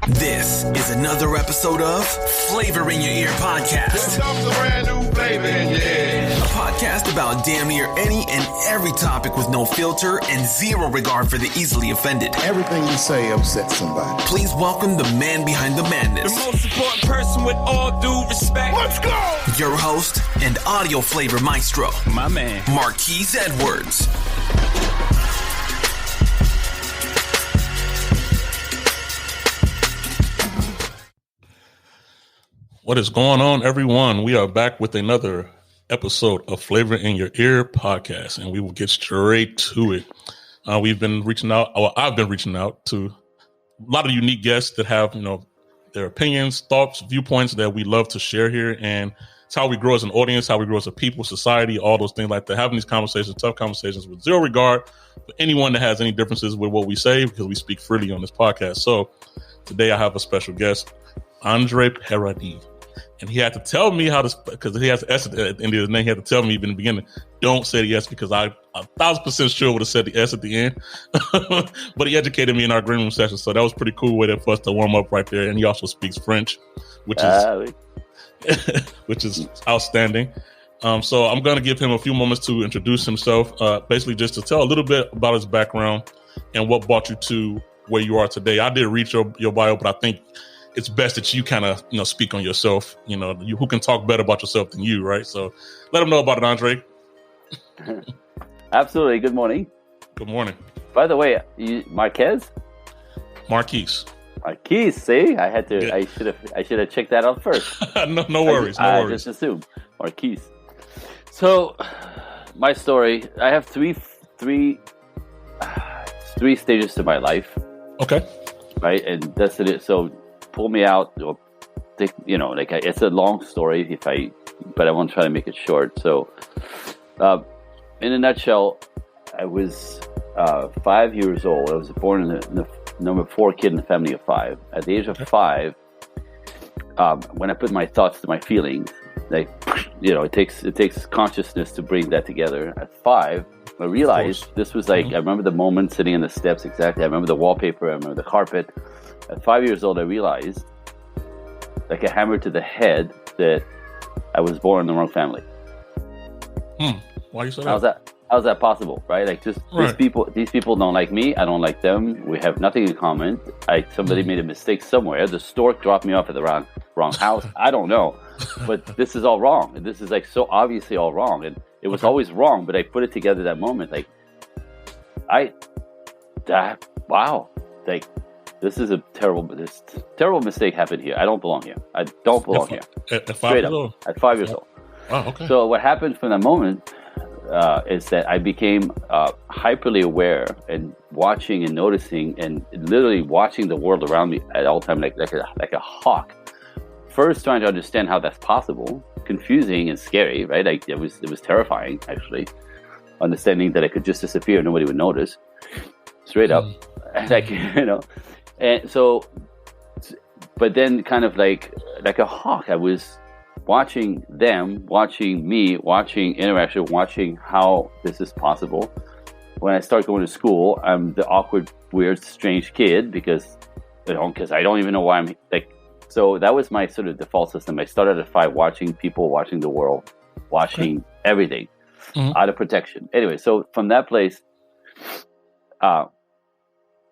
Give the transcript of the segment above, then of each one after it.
This is another episode of Flavor in Your Ear podcast. A brand new flavor in your ear. A podcast about damn near any and every topic with no filter and zero regard for the easily offended. Everything you say upsets somebody. Please welcome the man behind the madness. The most important person with all due respect. Let's go! Your host and audio flavor maestro, My man. Marquise Edwards. What is going on, everyone? We are back with another episode of Flavor in Your Ear podcast, and we will get straight to it. We've been reaching out, I've been reaching out to a lot of unique guests that have, their opinions, thoughts, viewpoints that we love to share here. And it's how we grow as an audience, how we grow as a people, society, all those things like that. Having these conversations, tough conversations with zero regard for anyone that has any differences with what we say, because we speak freely on this podcast. So today I have a special guest, Andre Paradis. And he had to tell me how to, because he has an S at the end of his name. He had to tell me in the beginning, don't say the S, because I'm 1,000% sure would have said the S at the end. But he educated me in our green room session, so that was pretty cool way for us to warm up right there. And he also speaks French, which is outstanding. So I'm going to give him a few moments to introduce himself, basically just to tell a little bit about his background and what brought you to where you are today. I did read your bio, but I think it's best that you kind of, speak on yourself. You who can talk better about yourself than you, right? So let them know about it, Andre. Absolutely. Good morning. Good morning. By the way, Marquise. Marquise, see? I had to. Yeah. I should have checked that out first. no worries. I just assumed Marquise. So, my story. I have three stages to my life. Okay. Right, and that's it. So, pull me out, or it's a long story but I won't try to make it short. So, in a nutshell, I was 5 years old. I was born in the number 4 kid in a family of 5. At the age of 5, when I put my thoughts to my feelings, it takes consciousness to bring that together. At 5, I realized this was I remember the moment sitting in the steps exactly. I remember the wallpaper. I remember the carpet. At 5 years old, I realized, like a hammer to the head, that I was born in the wrong family. Why you say that? How's that possible, right? These people don't like me. I don't like them. We have nothing in common. Somebody made a mistake somewhere. The stork dropped me off at the wrong house. I don't know, but this is all wrong. And this is so obviously all wrong. And it was always wrong, but I put it together that moment. Wow. This is a terrible mistake happened here. I don't belong here. I don't belong here. At 5 years old? At 5 years old. Oh, okay. So what happened from that moment is that I became hyperly aware and watching and noticing and literally watching the world around me at all time like a hawk. First, trying to understand how that's possible, confusing and scary, right? It was terrifying, actually. Understanding that I could just disappear, nobody would notice. Straight up, And so, but then kind of like a hawk, I was watching them, watching me, watching interaction, watching how this is possible. When I start going to school, I'm the awkward, weird, strange kid because I don't even know why I'm so that was my sort of default system. I started at 5 watching people, watching the world, watching everything out of protection. Anyway, so from that place,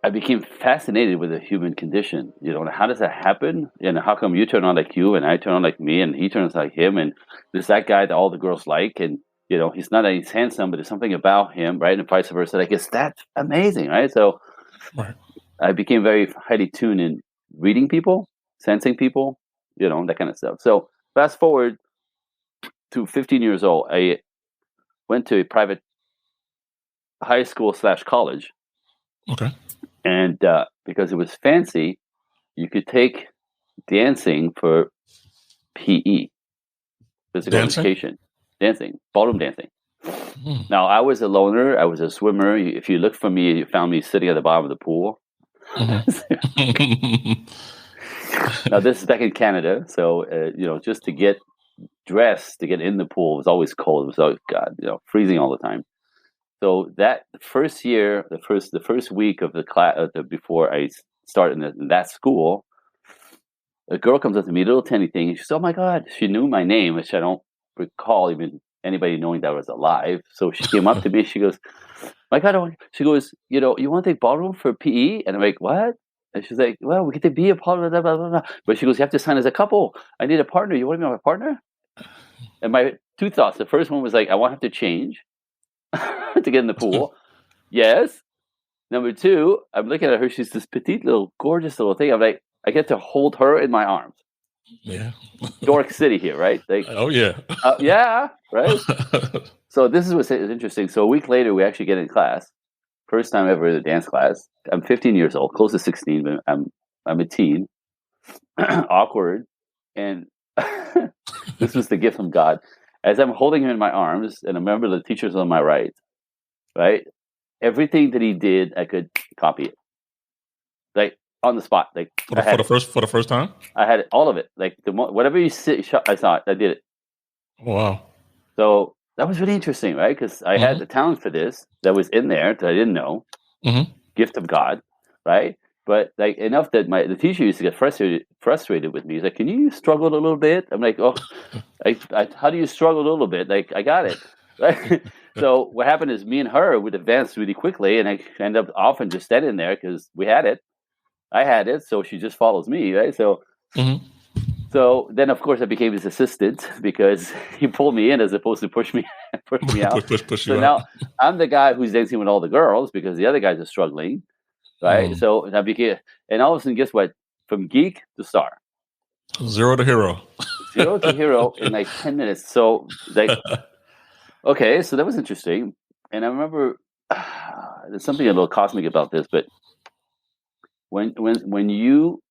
I became fascinated with the human condition. How does that happen? How come you turn on like you and I turn on like me and he turns like him? And there's that guy that all the girls like, and he's not that he's handsome, but there's something about him, right? And vice versa. That's amazing, right? So I became very highly tuned in reading people, sensing people, that kind of stuff. So fast forward to 15 years old, I went to a private high school / college. Okay. And because it was fancy, you could take dancing for PE, physical education. Dancing, ballroom dancing. Now, I was a loner. I was a swimmer. If you look for me, you found me sitting at the bottom of the pool. Now, this is back in Canada. So, just to get dressed, to get in the pool, it was always cold. It was always, freezing all the time. So that first year, the first week of the class, before I started in that school, a girl comes up to me, a little tiny thing, and she says, "Oh my God!" She knew my name, which I don't recall even anybody knowing that I was alive. So she came up to me. She goes, "My God!" She goes, "You want to take ballroom for PE?" And I'm like, "What?" And she's like, "Well, we get to be a part of blah, blah, blah, blah." But she goes, "You have to sign as a couple. I need a partner. You want to be my partner?" And my two thoughts. The first one was like, I want to have to change to get in the pool. Yes. Number two, I'm looking at her. She's this petite little, gorgeous little thing. I'm like, I get to hold her in my arms. Yeah. Dork City here, right? Like, oh, yeah. Yeah, right? So this is what's interesting. So a week later, we actually get in class. First time ever in a dance class. I'm 15 years old, close to 16, but I'm a teen. Awkward. And this was the gift from God. As I'm holding him in my arms, and I remember the teacher's on my right? Everything that he did, I could copy it. Like, on the spot. Like for the first time? I had all of it. Like, whatever you I saw it. I did it. Oh, wow. So that was really interesting, right? Because I had the talent for this that was in there that I didn't know. Gift of God, right? But like enough that the teacher used to get frustrated with me. He's like, "Can you struggle a little bit?" I'm like, "Oh, how do you struggle a little bit?" Like, I got it. Right? So what happened is me and her would advance really quickly, and I end up often just standing there because we had it. I had it, so she just follows me, right? So, so then of course I became his assistant because he pulled me in as opposed to push me out. push so you now out. I'm the guy who's dancing with all the girls because the other guys are struggling, right? So I became, and all of a sudden, guess what? From geek to star, zero to hero in like 10 minutes. So like, okay, so that was interesting, and I remember there's something a little cosmic about this, but. When you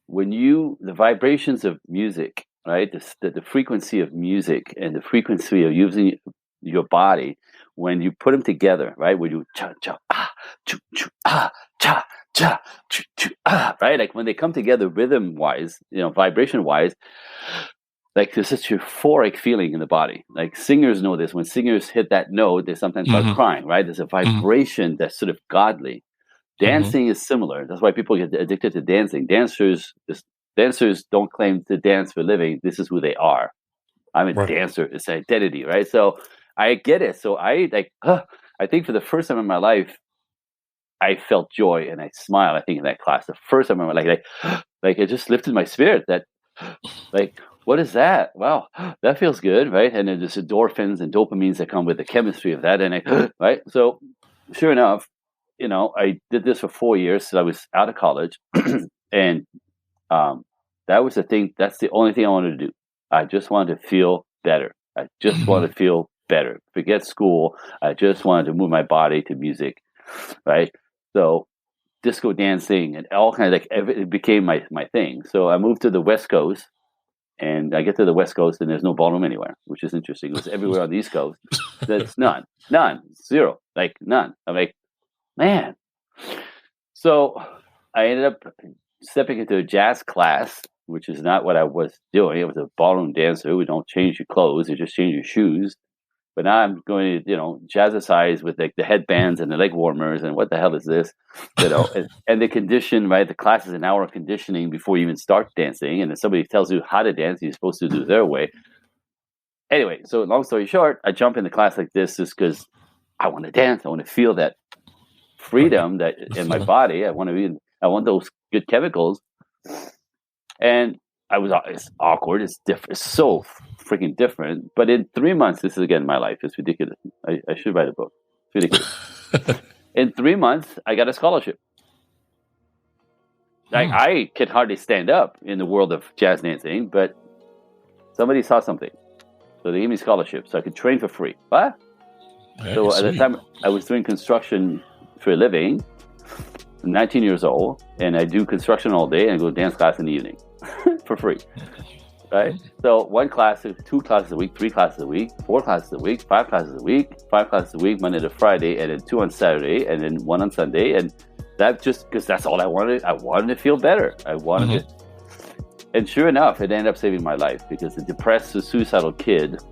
the vibrations of music, right? The frequency of music and the frequency of using your body, when you put them together, right? When you cha cha ah choo choo ah cha cha choo choo ah, right? Like when they come together, rhythm wise, vibration wise, like there's such a euphoric feeling in the body. Like singers know this. When singers hit that note, they sometimes start crying, right? There's a vibration that's sort of godly. Dancing is similar. That's why people get addicted to dancing. Dancers don't claim to dance for a living. This is who they are. I'm a dancer. It's an identity, right? So I get it. So I think for the first time in my life, I felt joy and I smiled. I think in that class, the first time in my life, like it just lifted my spirit. That, like, what is that? Wow, that feels good, right? And then there's endorphins and dopamines that come with the chemistry of that, and right. So sure enough. I did this for 4 years till I was out of college, and that was the thing. That's the only thing I wanted to do. I just wanted to feel better. I just wanted to feel better. Forget school. I just wanted to move my body to music, right? So disco dancing and all kinds of it became my thing. So I moved to the West Coast, and I get to the West Coast, and there's no ballroom anywhere, which is interesting. It was everywhere on the East Coast. There's none, zero, like none. I'm like, man. So I ended up stepping into a jazz class, which is not what I was doing. It was a ballroom dancer. We don't change your clothes, you just change your shoes. But now I'm going to, jazzercise with like the headbands and the leg warmers and what the hell is this? And the condition, right? The class is an hour of conditioning before you even start dancing. And if somebody tells you how to dance, you're supposed to do their way. Anyway, so long story short, I jump in the class like this just because I want to dance. I want to feel that freedom that in my body. I want those good chemicals. And it's awkward. It's different. It's so freaking different. But in 3 months, this is again my life. It's ridiculous. I should write a book. It's ridiculous. In 3 months, I got a scholarship. Like I can hardly stand up in the world of jazz dancing, but somebody saw something. So they gave me a scholarship so I could train for free. What? So at the time I was doing construction for a living. I'm 19 years old, and I do construction all day and I go to dance class in the evening for free. Right? So 1 class, 2 classes a week, 3 classes a week, 4 classes a week, 5 classes a week, 5 classes a week, Monday to Friday, and then 2 on Saturday, and then 1 on Sunday. And that just because that's all I wanted. I wanted to feel better. I wanted to. And sure enough, it ended up saving my life because the depressed, suicidal kid,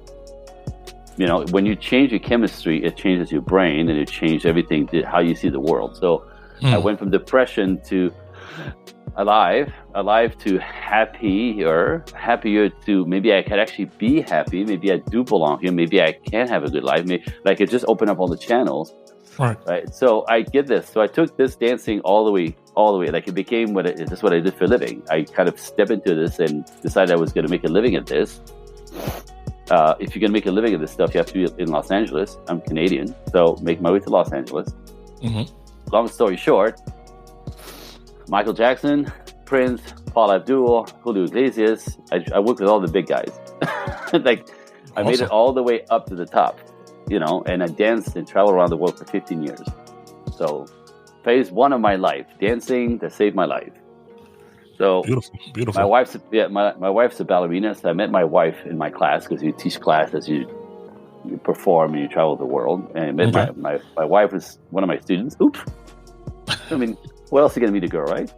when you change your chemistry, it changes your brain and it changes everything, how you see the world. So I went from depression to alive to happier to maybe I could actually be happy. Maybe I do belong here. Maybe I can have a good life. Maybe like it just open up all the channels. Right. So I get this. So I took this dancing all the way. Like it became this is what I did for a living. I kind of stepped into this and decided I was going to make a living at this. If you're going to make a living at this stuff, you have to be in Los Angeles. I'm Canadian, so make my way to Los Angeles. Mm-hmm. Long story short, Michael Jackson, Prince, Paula Abdul, Julio Iglesias. I worked with all the big guys. Like I made it all the way up to the top, and I danced and traveled around the world for 15 years. So phase one of my life, dancing that saved my life. So beautiful. My wife's a ballerina. So I met my wife in my class because you teach class as you perform and you travel the world. And I met my wife was one of my students. Oops. I mean, what else are you going to meet a girl, right?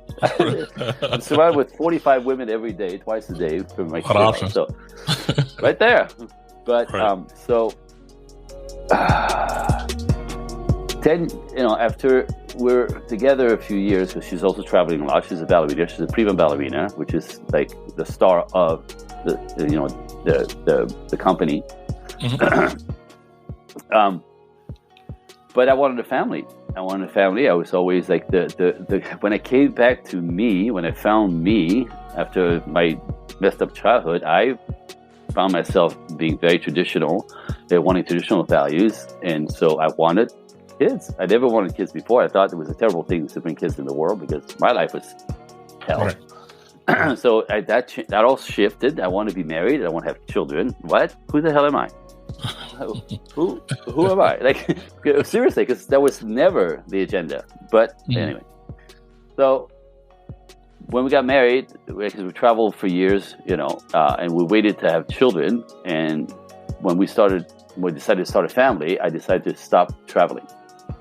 I'm surrounded with 45 women every day, twice a day for my students. So right there. But after we're together a few years, because she's also traveling a lot. She's a ballerina. She's a prima ballerina, which is like the star of the company. Mm-hmm. But I wanted a family. I was always like the when I came back to me, when I found me after my messed up childhood, I found myself being very traditional, wanting traditional values, and so I wanted kids. I never wanted kids before. I thought it was a terrible thing to bring kids in the world because my life was hell. Right. So that all shifted. I want to be married. I want to have children. What? Who the hell am I? Who am I? Like seriously, because that was never the agenda. But anyway, so when we got married, because we traveled for years, and we waited to have children. And when we decided to start a family, I decided to stop traveling.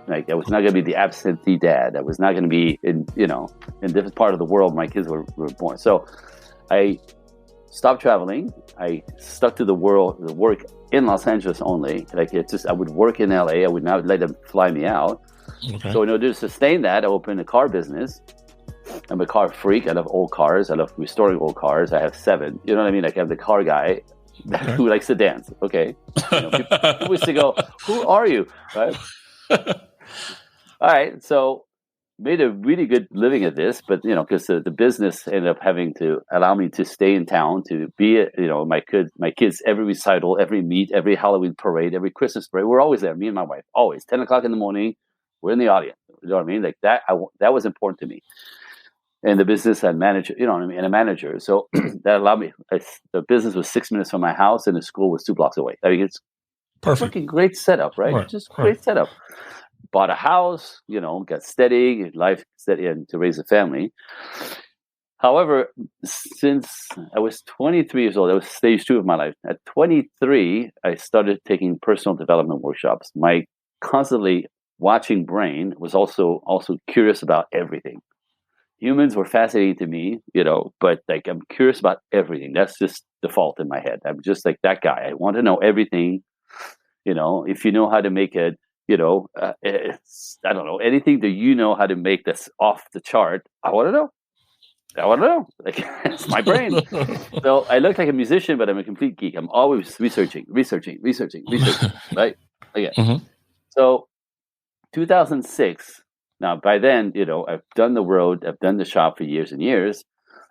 Like I was not going to be the absentee dad. I was not going to be in different part of the world. My kids were born. So I stopped traveling. I stuck to the work in Los Angeles only. Like I would work in LA. I would not let them fly me out. Okay. So in order to sustain that, I opened a car business. I'm a car freak. I love old cars. I love restoring old cars. I have 7. You know what I mean? Like I'm the car guy who likes to dance. Okay. People used to go, who are you? Right. All right. So made a really good living at this, but because the business ended up having to allow me to stay in town, to be my kids every recital, every meet, every Halloween parade, every Christmas parade. We're always there, me and my wife, always 10 o'clock in the morning. We're in the audience. You know what I mean? Like that was important to me. And the business and manager, and a manager. So that allowed me. The business was 6 minutes from my house, and the school was 2 blocks away. I mean, it's perfect. Fucking great setup, right? Just great setup. Bought a house, got steady, life steady, and to raise a family. However, since I was 23 years old, that was stage 2 of my life. At 23, I started taking personal development workshops. My constantly watching brain was also curious about everything. Humans were fascinating to me, but like I'm curious about everything. That's just default in my head. I'm just like that guy. I want to know everything. If you know how to make it, I don't know, anything that you know how to make that's off the chart, I want to know. Like it's my brain. So I look like a musician, but I'm a complete geek. I'm always researching, right? Again. Mm-hmm. So 2006. Now, by then, I've done the road, I've done the shop for years and years.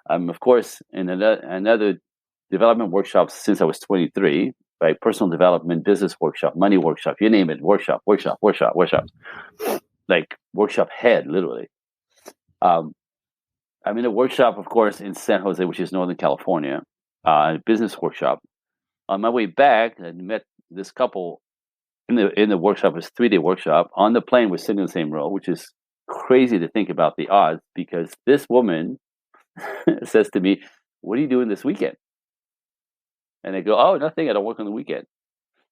I'm, of course, in another development workshop since I was 23, right? Personal development, business workshop, money workshop, you name it, workshop. Like workshop head, literally. I'm in a workshop, of course, in San Jose, which is Northern California, a business workshop. On my way back, I met this couple in the workshop. It was a 3-day workshop. On the plane, we're sitting in the same row, which is crazy to think about the odds, because this woman says to me, "What are you doing this weekend?" And I go, "Oh, nothing. I don't work on the weekend."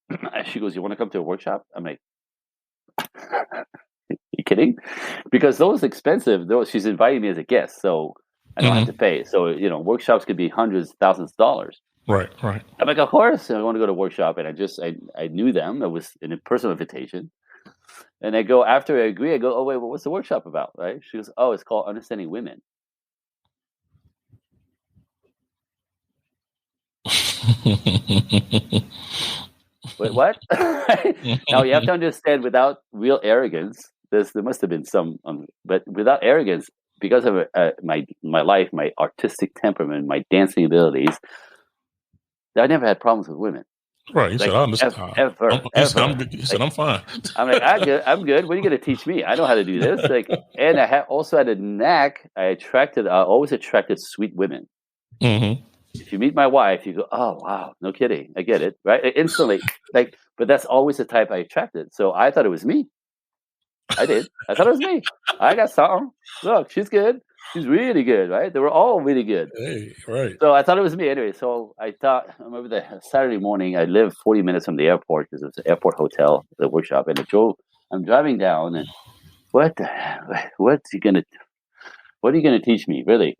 And she goes, "You want to come to a workshop?" I'm like, "You kidding?" Because those expensive. She's inviting me as a guest, so I don't have to pay. So workshops could be hundreds, thousands of dollars. Right. I'm like, of course, I want to go to a workshop, and I knew them. It was a personal invitation. And I go, after I agree, I go, "Oh, wait, what's the workshop about?" Right? She goes, "Oh, it's called Understanding Women." Wait, what? Now you have to understand, without real arrogance, there must have been some, but without arrogance, because of my life, my artistic temperament, my dancing abilities, I never had problems with women. Right. You said, I understand. You said, I'm fine. I'm like, I'm good. What are you going to teach me? I know how to do this. And I also had a knack. I always attracted sweet women. Mm-hmm. If you meet my wife, you go, oh, wow, no kidding. I get it, right? Instantly. But that's always the type I attracted. So I thought it was me. I did. I thought it was me. I got something. Look, she's good. She's really good, right? They were all really good. Hey, right. So I thought it was me anyway. So I remember the Saturday morning, I lived 40 minutes from the airport because it's an airport hotel, the workshop. And I'm driving down, and what are you going to teach me? Really?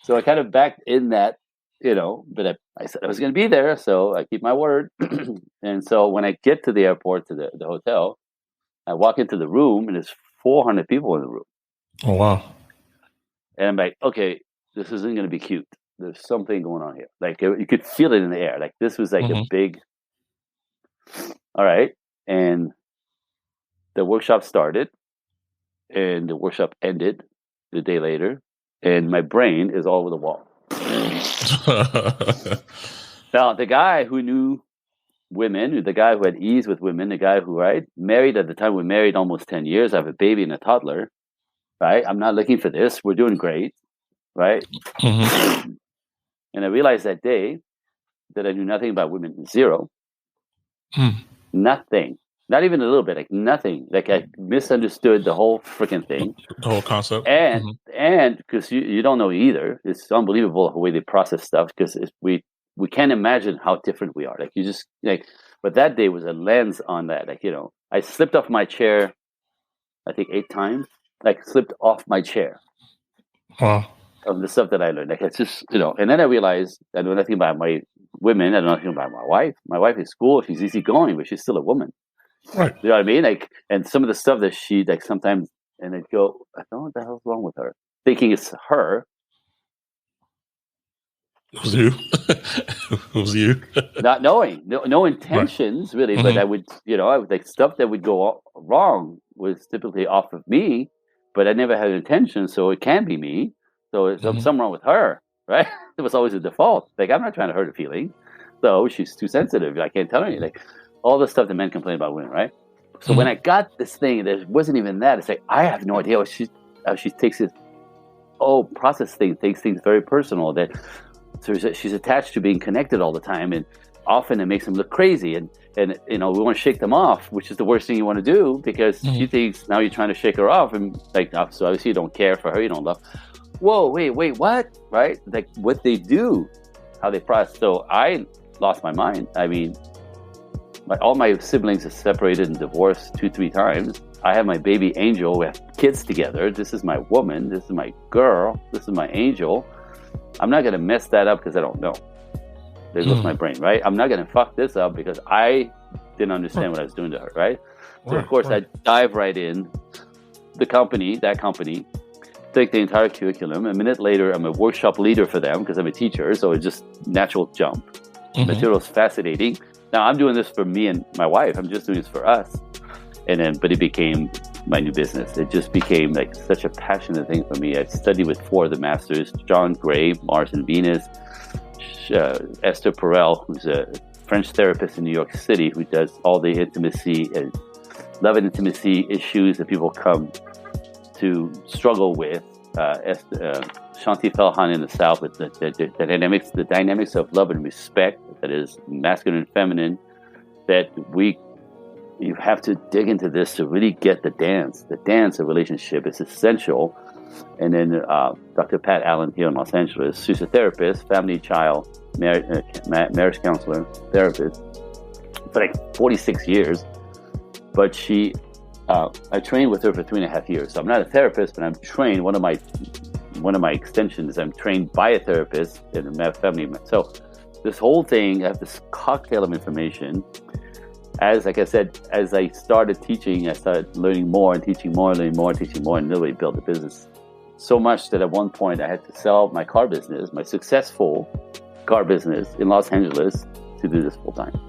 So I kind of backed in that, but I said I was going to be there. So I keep my word. And so when I get to the airport, to the hotel, I walk into the room, and there's 400 people in the room. Oh, wow. And I'm like, okay, this isn't going to be cute. There's something going on here. You could feel it in the air. This was a big, all right. And the workshop started, and the workshop ended the day later, and my brain is all over the wall. Now, the guy who knew women, the guy who had ease with women, the guy who, married at the time, we married almost 10 years. I have a baby and a toddler, right? I'm not looking for this. We're doing great, right? Mm-hmm. And I realized that day that I knew nothing about women. Zero. Nothing. Not even a little bit. Nothing. I misunderstood the whole freaking thing. The whole concept. And because you don't know either. It's unbelievable the way they process stuff, because we can't imagine how different we are. But that day was a lens on that. I slipped off my chair, I think 8 times. Slipped off my chair. Wow. Of the stuff that I learned. It's just, and then I realized I know nothing about my women. I know nothing about my wife. My wife is cool. She's easygoing, but she's still a woman. Right. You know what I mean? And some of the stuff that she, sometimes, and I'd go, I don't know what the hell's wrong with her. Thinking it's her. It was you. It was you. Not knowing, no intentions, really, Mm-hmm. but I would, stuff that would go wrong was typically off of me, but I never had an intention, so it can be me. So it's something wrong with her, right? It was always a default. I'm not trying to hurt her feeling. So she's too sensitive. I can't tell her anything. All the stuff that men complain about women, right? So when I got this thing, there wasn't even that. It's I have no idea how she takes it. Takes things very personal. So she's attached to being connected all the time, and often it makes them look crazy. And we want to shake them off, which is the worst thing you want to do, because she thinks now you're trying to shake her off, and so obviously you don't care for her, you don't love. Whoa, wait, what? Right? What they do, how they process. So I lost my mind. I mean, all my siblings are separated and divorced 2-3 times. I have my baby Angel. We have kids together. This is my woman. This is my girl. This is my angel. I'm not going to mess that up because I don't know. There goes my brain, right? I'm not going to fuck this up because I didn't understand what I was doing to her, right? So, of course, I dive right in. That company, take the entire curriculum. A minute later, I'm a workshop leader for them because I'm a teacher. So it's just natural jump. Material is fascinating. Now, I'm doing this for me and my wife. I'm just doing this for us. But it became my new business. It just became such a passionate thing for me. I studied with 4 of the masters: John Gray, Mars and Venus, Esther Perel, who's a French therapist in New York City, who does all the intimacy and love and intimacy issues that people come to struggle with. Shanti Felhan in the South with the dynamics of love and respect, that is masculine and feminine, that you have to dig into this to really get the dance. The dance of relationship is essential. And then Dr. Pat Allen here in Los Angeles, she's a therapist, family, child, marriage counselor, therapist for 46 years. But I trained with her for 3.5 years. So I'm not a therapist, but I'm trained. One of my extensions, I'm trained by a therapist in a family. So this whole thing, I have this cocktail of information. Like I said, as I started teaching, I started learning more and teaching more, learning more, teaching more, and literally built a business So much that at one point I had to sell my car business, my successful car business in Los Angeles, to do this full time.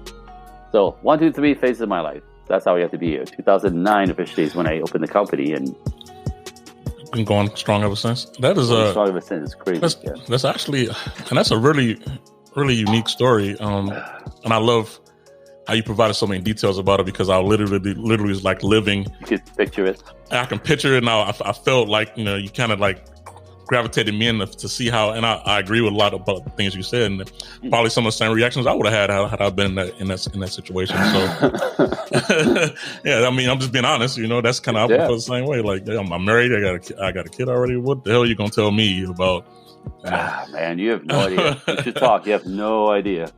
So 1, 2, 3 phases of my life. That's how we have to be here. 2009 officially is when I opened the company, and been going strong ever since. That is strong ever since. It's crazy. That's actually, and that's a really, really unique story. And I love how you provided so many details about it, because I literally was like living. You can picture it. I can picture it now. I felt like, you know, you kind of like gravitated me in to see how, and I agree with a lot about the things you said, and probably some of the same reactions I would have had I been in that situation. So yeah, I mean, I'm just being honest, you know, that's kind of, I feel the same way. Like, I'm married, I got a kid already. What the hell are you gonna tell me about? Man, you have no idea. You should talk. You have no idea.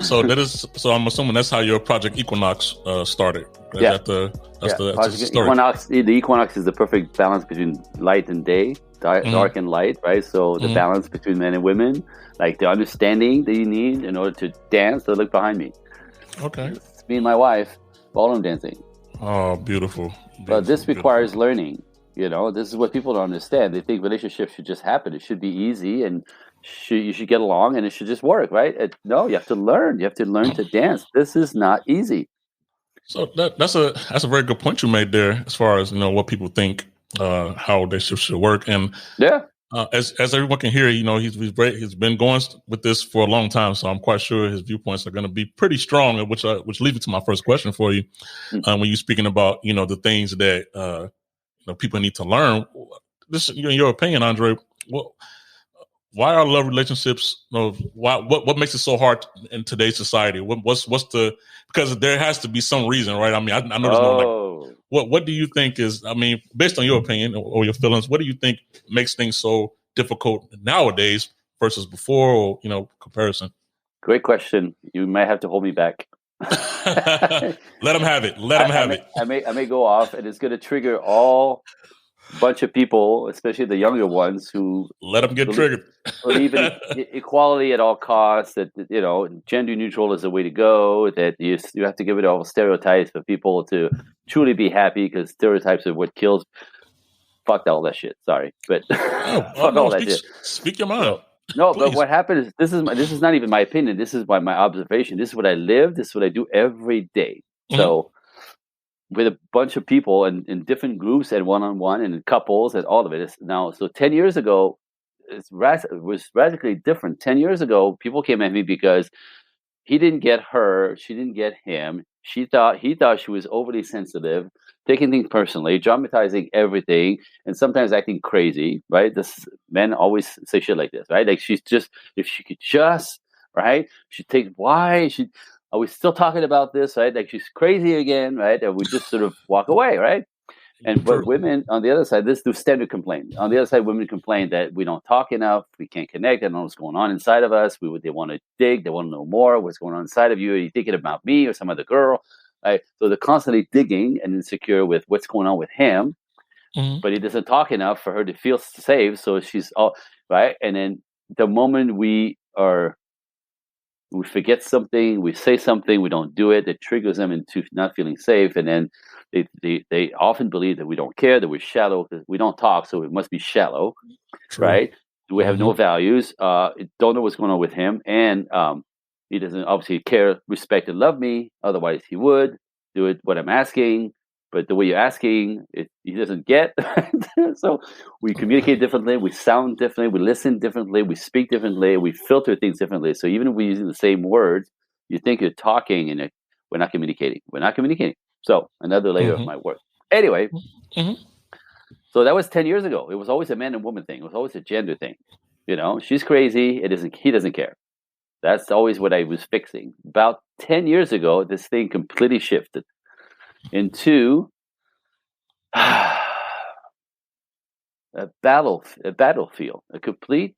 So I'm assuming that's how your Project Equinox started. That's the story. Equinox. The Equinox is the perfect balance between light and day, dark and light, right? So the balance between men and women, like the understanding that you need in order to dance. So look behind me. Okay. It's me and my wife, ballroom dancing. Oh, beautiful. But this requires learning. You know, this is what people don't understand. They think relationships should just happen. It should be easy, and you should get along, and it should just work, right? No, you have to learn. You have to learn to dance. This is not easy. So that's a very good point you made there, as far as, you know, what people think how they should work. And as everyone can hear, you know, he's been going with this for a long time, so I'm quite sure his viewpoints are going to be pretty strong. Which leads me to my first question for you, when you're speaking about, you know, the things that you know, people need to learn. This, in your opinion, Andre, why are love relationships? You know, what makes it so hard in today's society? Because there has to be some reason, right? I mean, I know there's no, like, what do you think is? I mean, based on your opinion or your feelings, what do you think makes things so difficult nowadays versus before, or, you know, comparison? Great question. You might have to hold me back. Let them have it. I may go off, and it's going to trigger all bunch of people, especially the younger ones, who let them get triggered. Believe in equality at all costs. That, you know, gender neutral is the way to go. That you have to get rid of all stereotypes for people to truly be happy, because stereotypes are what kills. Fuck all that shit. Sorry, but all that shit. Speak your mind. No, please. But what happened is this is not even my opinion. This is my observation. This is what I live. This is what I do every day. So with a bunch of people and in different groups and one-on-one and in couples and all of it. Now, so 10 years ago, it was radically different. 10 years ago, people came at me because he didn't get her, she didn't get him. He thought she was overly sensitive, taking things personally, dramatizing everything, and sometimes acting crazy, right? Men always say shit like this, right? Like, she's just, if she could just, right? Are we still talking about this, right? Like, she's crazy again, right? And we just sort of walk away, right? But women, on the other side, this is standard complaint. On the other side, women complain that we don't talk enough, we can't connect, they don't know what's going on inside of us. They want to dig, they want to know more. What's going on inside of you? Are you thinking about me or some other girl? Right? So they're constantly digging and insecure with what's going on with him, but he doesn't talk enough for her to feel safe. So she's all right. And then the moment we forget something, we say something, we don't do it, it triggers them into not feeling safe. And then they often believe that we don't care, that we're shallow, because we don't talk, so it must be shallow. True. Right? We have no values, don't know what's going on with him, and he doesn't obviously care, respect, and love me. Otherwise, he would do it what I'm asking. But the way you're asking, he doesn't get. So we communicate differently, we sound differently, we listen differently, we speak differently, we filter things differently. So even if we're using the same words, you think you're talking, and we're not communicating. We're not communicating. So another layer of my work. Anyway, so that was 10 years ago. It was always a man and woman thing. It was always a gender thing. You know, she's crazy. He doesn't care. That's always what I was fixing. About 10 years ago, this thing completely shifted into a battlefield, a complete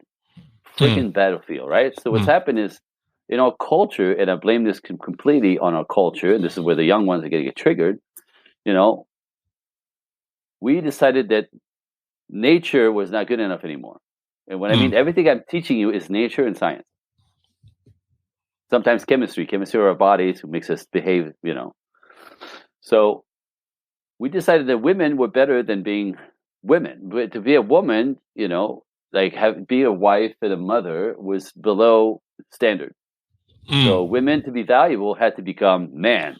freaking battlefield, right? So what's happened is, in our culture, and I blame this completely on our culture, and this is where the young ones are going to get triggered, you know, we decided that nature was not good enough anymore. And what I mean, everything I'm teaching you is nature and science. Sometimes chemistry of our bodies, who makes us behave, you know. So we decided that women were better than being women. But to be a woman, like be a wife and a mother was below standard. So women to be valuable had to become man,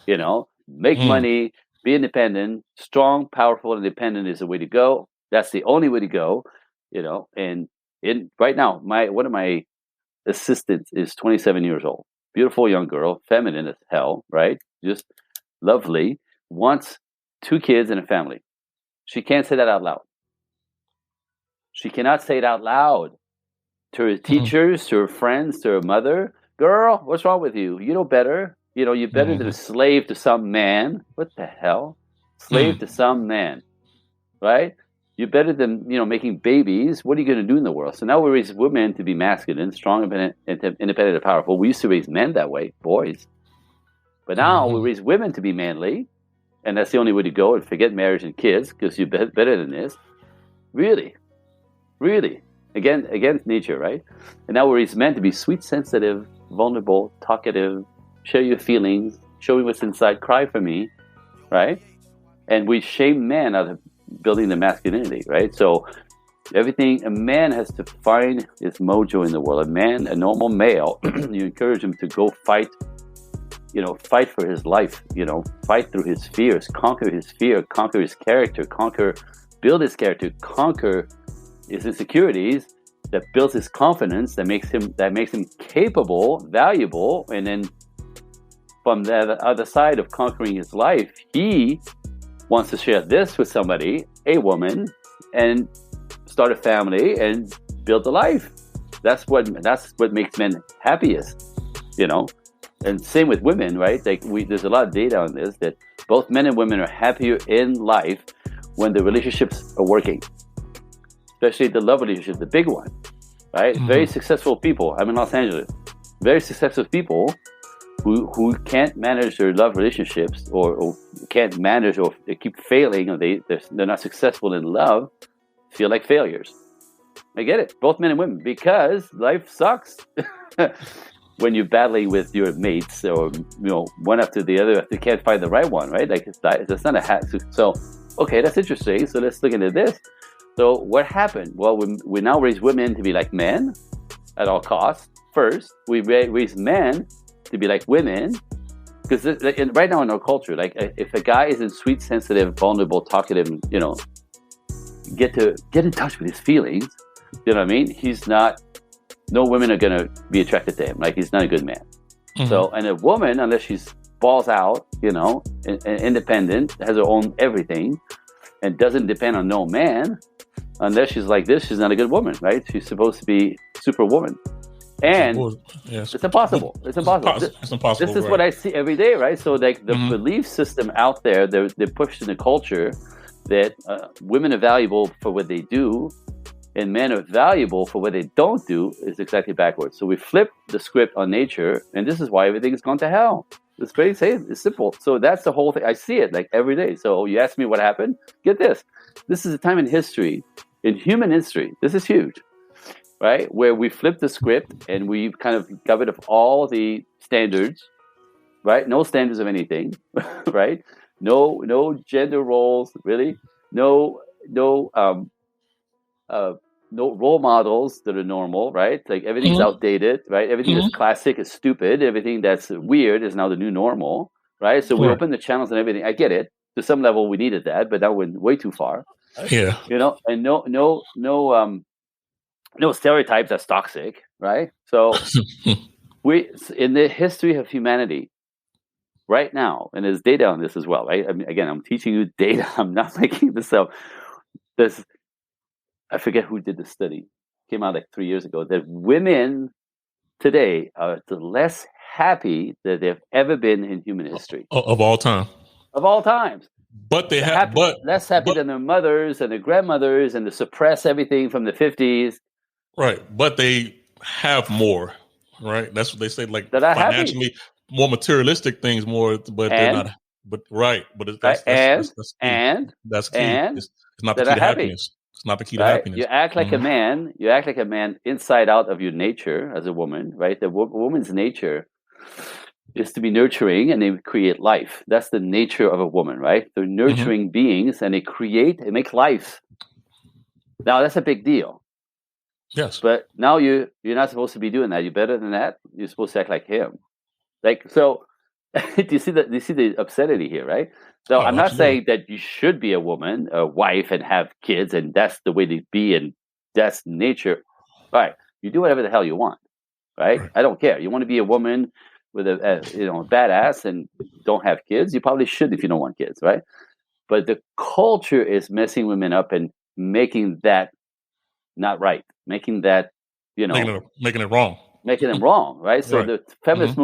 make money, be independent, strong, powerful, independent is the way to go. That's the only way to go, and right now, one of my assistants is 27 years old, beautiful young girl, feminine as hell, right? Just lovely, wants 2 kids and a family. She can't say that out loud. She cannot say it out loud to her teachers, to her friends, to her mother. Girl, what's wrong with you? You know better. You're better than a slave to some man. What the hell? Slave to some man, right? You're better than, making babies. What are you going to do in the world? So now we raise women to be masculine, strong, independent, and powerful. We used to raise men that way, boys. But now we raise women to be manly, and that's the only way to go, and forget marriage and kids, because you're better than this. Really. Against nature, right? And now we raise men to be sweet, sensitive, vulnerable, talkative, share your feelings, show me what's inside, cry for me, right? And we shame men out of building the masculinity, right? So a man has to find his mojo in the world. A normal male, you encourage him to go fight for his life, fight through his fears, conquer his fear, conquer his character, build his character, conquer his insecurities, that builds his confidence, that makes him capable, valuable, and then from the other side of conquering his life, he wants to share this with somebody, a woman, and start a family and build a life. That's what makes men happiest, And same with women, right? Like there's a lot of data on this that both men and women are happier in life when the relationships are working, especially the love relationship, the big one, right? Very successful people. I'm in Los Angeles. Very successful people who can't manage their love relationships or can't manage or they keep failing or they're not successful in love feel like failures. I get it, both men and women, because life sucks when you're battling with your mates or one after the other. You can't find the right one, right? Like it's not a hat. So okay, that's interesting. So let's look into this. So what happened? Well, we now raise women to be like men at all costs. First, we raise men to be like women, because right now in our culture, like if a guy isn't sweet, sensitive, vulnerable, talkative, get in touch with his feelings, you know what I mean? He's not. No women are gonna be attracted to him. Like he's not a good man. So, and a woman, unless she's balls out, and independent, has her own everything, and doesn't depend on no man, unless she's like this, she's not a good woman, right? She's supposed to be superwoman. And it's impossible. It's impossible. It's impossible. This is what I see every day, right? So like the belief system out there, they're pushed in the culture that women are valuable for what they do and men are valuable for what they don't do is exactly backwards. So we flip the script on nature, and this is why everything's gone to hell. It's very safe. It's simple. So that's the whole thing. I see it like every day. So you ask me what happened? Get this. This is a time in history, in human history. This is huge. Right, where we flip the script and we kind of got rid of all the standards, right? No standards of anything, right? No gender roles, really. No role models that are normal, right? Like everything's outdated, right? Everything that's classic is stupid. Everything that's weird is now the new normal, right? So we open the channels and everything. I get it. To some level, we needed that, but that went way too far. Yeah, and no stereotypes, that's toxic, right? So in the history of humanity right now, and there's data on this as well, right? I mean, again, I'm teaching you data. I'm not making this up. I forget who did the study. Came out like 3 years ago, that women today are the less happy that they've ever been in human history. Of all time. Of all times. But they have less happy than their mothers and their grandmothers, and to suppress everything from the 50s. Right, but they have more, right? That's what they say, like they're financially, more materialistic things, more, but they're not. But that's key. It's not the key to happiness. It's not the key to happiness. You act like a man. You act like a man inside out of your nature as a woman, right? The woman's nature is to be nurturing, and they create life. That's the nature of a woman, right? They're nurturing beings, and they make life. Now that's a big deal. Yes. But now you're not supposed to be doing that. You're better than that. You're supposed to act like him. Like, so do you see the absurdity here, right? So I'm not saying that you should be a woman, a wife, and have kids, and that's the way to be, and that's nature. All right. You do whatever the hell you want, right? I don't care. You want to be a woman with a badass and don't have kids, you probably should if you don't want kids, right? But the culture is messing women up and making that not right, making that making it wrong, making them wrong, right? So the feminist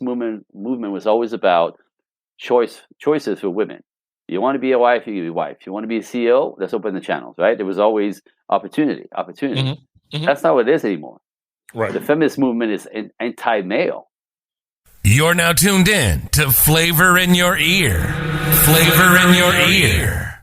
movement was always about choices for women. You want to be a wife, you can be a wife. You want to be a CEO, let's open the channels, right? There was always opportunity. That's not what it is anymore. Right. The feminist movement is anti-male. You're now tuned in to Flavor in Your Ear. Flavor in Your Ear.